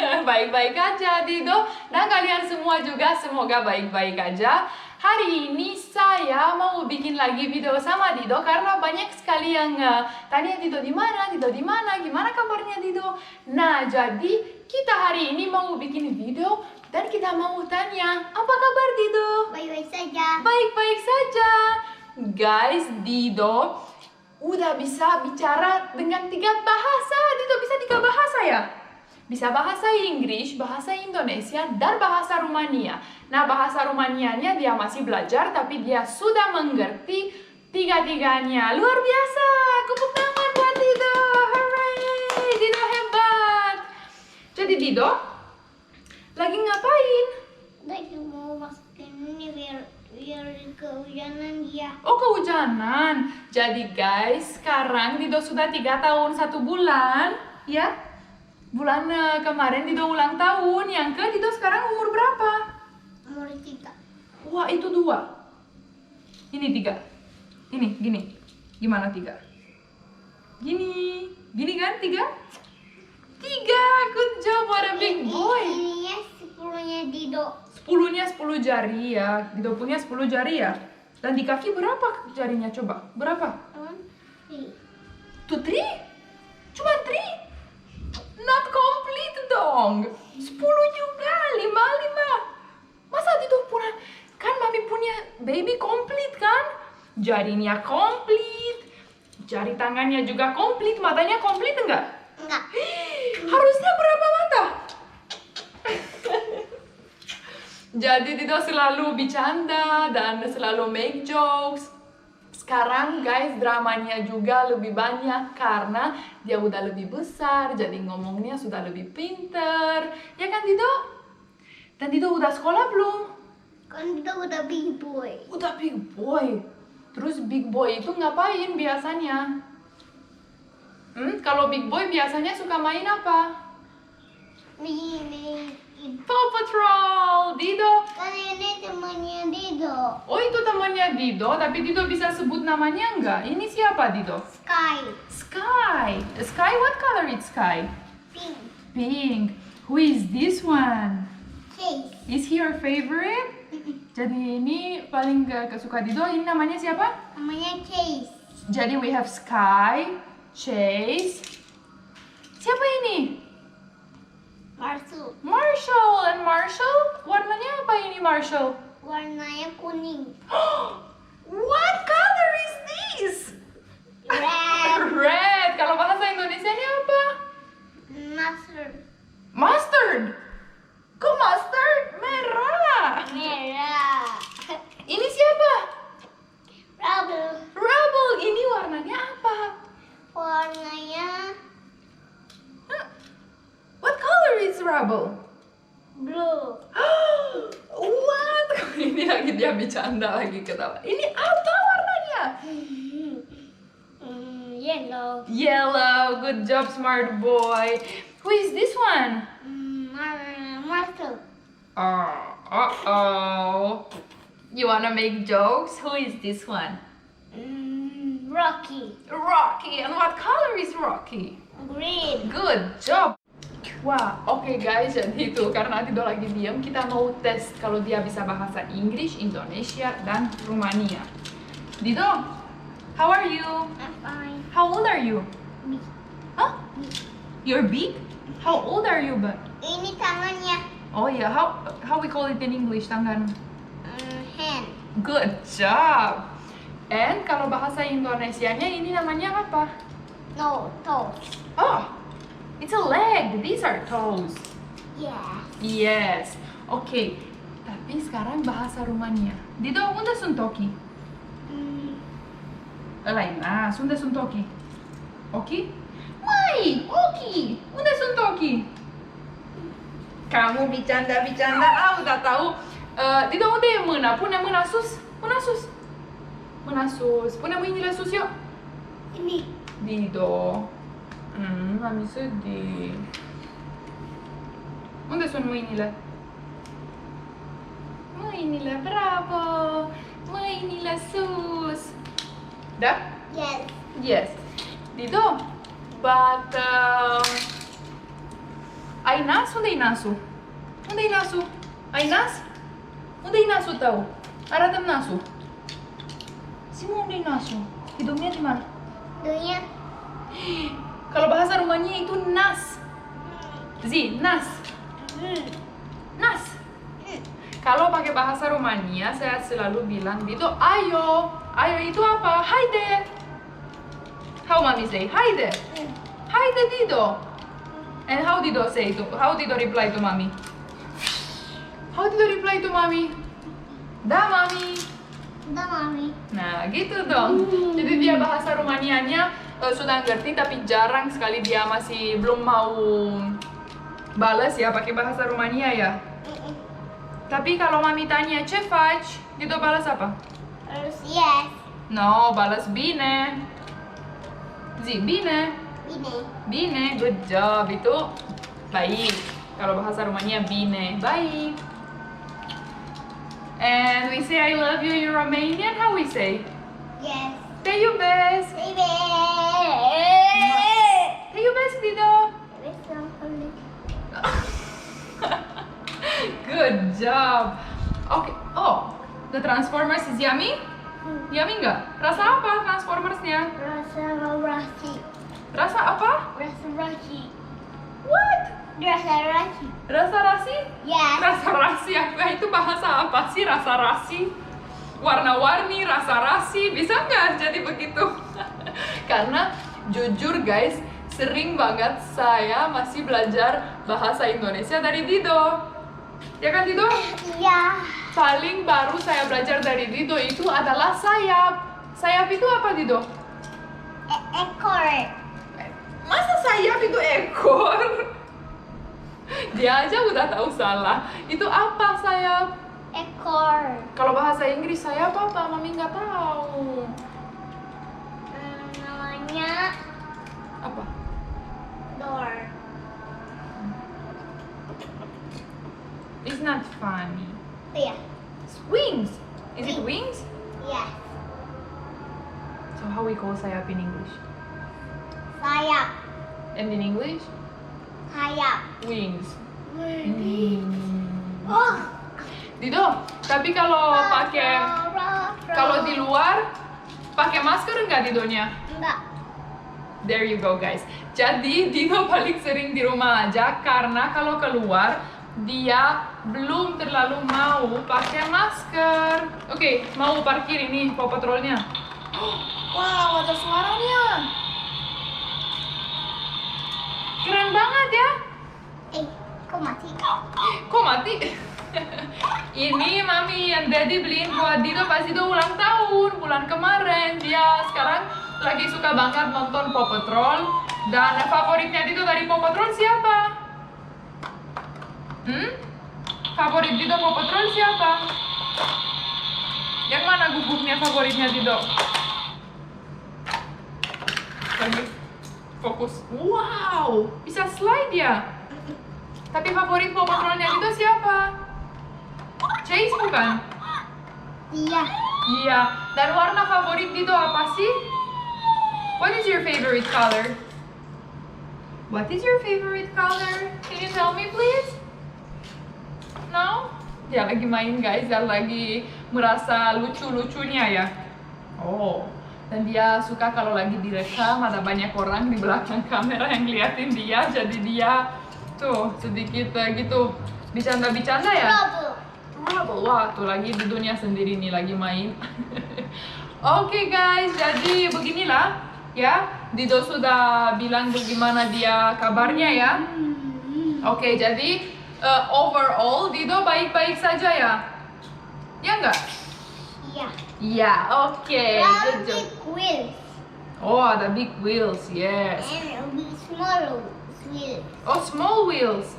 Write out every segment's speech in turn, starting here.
Baik-baik aja, Dido. Dan kalian semua juga semoga baik-baik aja. Hari ini saya mau bikin lagi video sama Dido karena banyak sekali yang tanya Dido di mana, gimana kabarnya Dido. Nah, jadi kita hari ini mau bikin video dan kita mau tanya, apa kabar Dido? Baik-baik saja. Baik-baik saja. Guys, Dido udah bisa bicara dengan 3 bahasa. Dido bisa 3 bahasa ya? Bisa bahasa Inggris, bahasa Indonesia, dan bahasa Rumania. Nah, bahasa Rumanianya dia masih belajar, tapi dia sudah mengerti 3-tiganya. Luar biasa! Tepuk tangan buat Dido! Hooray! Dido hebat! Jadi Dido, lagi ngapain? Lagi mau masukin ini biar kehujanan dia. Oh, kehujanan. Jadi guys, sekarang Dido sudah 3 tahun 1 bulan, ya? Bulan kemarin Dido ulang tahun. Yang ke Dido sekarang umur berapa? Umur 3. Wah, itu 2. Ini 3. Ini, gini. Gimana 3? Gini. Gini kan 3? 3. Good job, what a big boy. Ininya 10-nya Dido. 10-nya 10 jari ya. Dido punya 10 jari ya. Dan di kaki berapa jarinya coba? Berapa? 3. Tuh 3? Cuma 3? Not complete dong. 10 juga, 5. Masa Dido punya, kan mami punya baby komplit kan? Jarinya komplit, jari tangannya juga komplit, matanya komplit enggak? Enggak. Harusnya berapa mata? Jadi Dido selalu bercanda dan selalu make jokes. Sekarang guys, dramanya juga lebih banyak karena dia udah lebih besar, jadi ngomongnya sudah lebih pinter. Ya kan Dido? Dan Dido udah sekolah belum? Kan Dido udah big boy. Udah big boy. Terus big boy itu ngapain biasanya? Kalau big boy biasanya suka main apa? Ini. Paw Patrol, Dido. Kan ini temannya Dido. Oh, itu temannya Dido, tapi Dido bisa sebut namanya enggak? Ini siapa Dido? Sky. Sky. Sky, what color is Sky? Pink. Pink. Who is this one? Chase. Is he your favorite? Jadi ini paling kesuka Dido. Ini namanya siapa? Namanya Chase. Jadi we have Sky, Chase. Siapa ini? Marshall. Marshall. And Marshall? Warnanya apa ini Marshall? Warnanya kuning. What color is this? Red. Red. Kalau bahasa Indonesianya apa? Mustard. Mustard. Kok mustard? Merah. Merah. Ini siapa? Rubble. Rubble. Ini warnanya apa? Warnanya Huh? What color is rubble? blue. What? Ini lagi dia bercanda lagi ketawa. Ini apa warnanya? Yellow. Yellow. Good job, smart boy. Who is this one? Marshall. Oh. You wanna make jokes? Who is this one? Rocky. Rocky. And what color is Rocky? Green. Good job. Wah, oke guys, jadi itu karena Dido lagi diam, kita mau tes kalau dia bisa bahasa Inggris, Indonesia, dan Rumania. Dido, how are you? I'm fine. How old are you? Big. Huh? You're big? How old are you, but? Ini tangannya. Oh yeah, how we call it in English, tangan? Hand. Good job. And kalau bahasa Indonesianya ini namanya apa? No, toes. Oh, it's a leg. These are toes. Yeah. Yes. Oke. Tapi sekarang bahasa Rumania. Dido, unde sunt ochii? Ăla-i nas. Unde sunt ochii? Ochii? Mai, ochii! Unde sunt ochii? Kamu bercanda. Udah tahu. Dido, unde e mâna? Pune mâna sus. Mâna sus. Mâna sus. Pune mâinile sus, eu. Ini. Dido. Mami sedih. Unde sunt mâinile? Mâinile, bravo! Mâinile sus! Da? Yes. Yes. Dido, but Ainas, onde Inasu? Onde Inasu? Ainas? Onde Inasu tahu? Arada Nasu? Simu onde Inasu? Hidungnya di mana? Dunia. Kalau bahasa Rumania itu nas. Zi, nas. Nas. Kalau pakai bahasa Rumania, saya selalu bilang Dido, ayo. Ayo itu apa? Haide. How mommy say? Haide. Haide Dido. And how Dido say itu? How Dido reply to mommy? How Dido reply to mommy? Da mami. Udah mami. Nah, gitu dong. Jadi dia bahasa Rumanianya sudah ngerti, tapi jarang sekali dia masih belum mau balas ya pakai bahasa Rumania ya. Tapi kalau mami tanya, ce faci? Dido balas apa? Terus yes. No, balas bine. Zi, bine. Ini. Bine, good job. Itu baik. Kalau bahasa Rumania, bine. Baik. And we say I love you in Romanian. How we say? Yes. Te iubesc. Baby. Te iubesc, Dido. Good job. Okay. Oh, the Transformers is yummy? Yummy nggak? Rasa apa Transformersnya? Rasa rasi. Rasa apa? Rasa rasi. What? Rasa rasi. Rasa rasi? Yes. Rasa rasi apa? Itu bahasa apa sih rasa rasi? Warna-warni, rasa rasi, bisa nggak jadi begitu? Karena jujur guys, sering banget saya masih belajar bahasa Indonesia dari Dido. Ya kan Dido? Iya. Paling baru saya belajar dari Dido itu adalah sayap. Sayap itu apa Dido? Ekor. Masa sayap itu ekor? Dia aja udah tahu salah. Itu apa sayap? Ekor. Kalau bahasa Inggris sayap apa? Mami nggak tahu. Namanya Apa? door. It's not funny. Iya. Wings. Is it wings? Iya. So how we call sayap in English? Sayap. And in English? Sayap. Wings. Oh. Dido, tapi kalau kalau di luar pakai masker nggak Didonya? Enggak. There you go guys. Jadi Dido paling sering di rumah aja karena kalau keluar dia belum terlalu mau pakai masker. Oke, mau parkir ini Paw Patrolnya. Wow, ada suaranya. Keren banget ya. Kok mati? Kok mati? Ini Mami and Daddy beliin buat Dido pas Dido ulang tahun bulan kemarin. Dia sekarang lagi suka banget nonton Paw Patrol. Dan favoritnya Dido dari Paw Patrol siapa? Favorit Dido Paw Patrol siapa? Yang mana gugupnya favoritnya Dido? Lagi fokus. Wow, bisa slide ya. Tapi favorit Paw Patrolnya Dido siapa? Chase bukan? Iya. Iya. Dan warna favorit Dido apa sih? What is your favorite color? What is your favorite color? Can you tell me please? No? Dia lagi main guys, dia lagi merasa lucu-lucunya ya. Oh, dan dia suka kalau lagi direkam ada banyak orang di belakang kamera yang ngeliatin dia, jadi dia tuh sedikit gitu bercanda-bercanda ya. Trouble. Wah, tuh lagi di dunia sendiri nih lagi main. Oke guys, jadi beginilah ya. Dido sudah bilang bagaimana dia kabarnya ya. Oke, jadi overall Dido baik-baik saja ya? Ya enggak? Iya. Iya, oke. Good job. Big wheels Oh, ada big wheels, yes. and big small wheels. Oh, small wheels.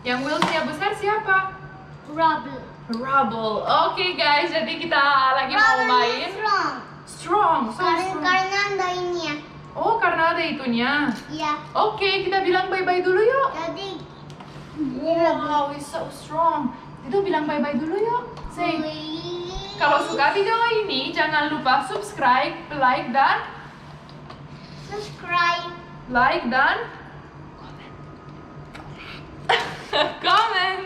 Yang wheelsnya besar siapa? Rubble. Rubble. Oke guys, jadi kita lagi mau main. Strong. Strong, so strong. Karena ada ini ya. Oh, karena ada itunya. Iya. Oke, kita bilang bye-bye dulu yuk. Jadi Wow, he's so strong. Dido bilang bye-bye dulu yuk. Say, kalau suka video ini jangan lupa subscribe, like dan subscribe. like dan comment.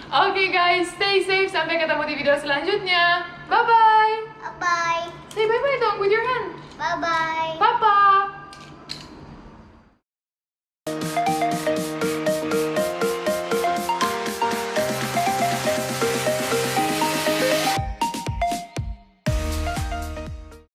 Oke guys, stay safe. Sampai ketemu di video selanjutnya. Bye-bye. Bye-bye. Say bye-bye dong with your hand. Bye-bye.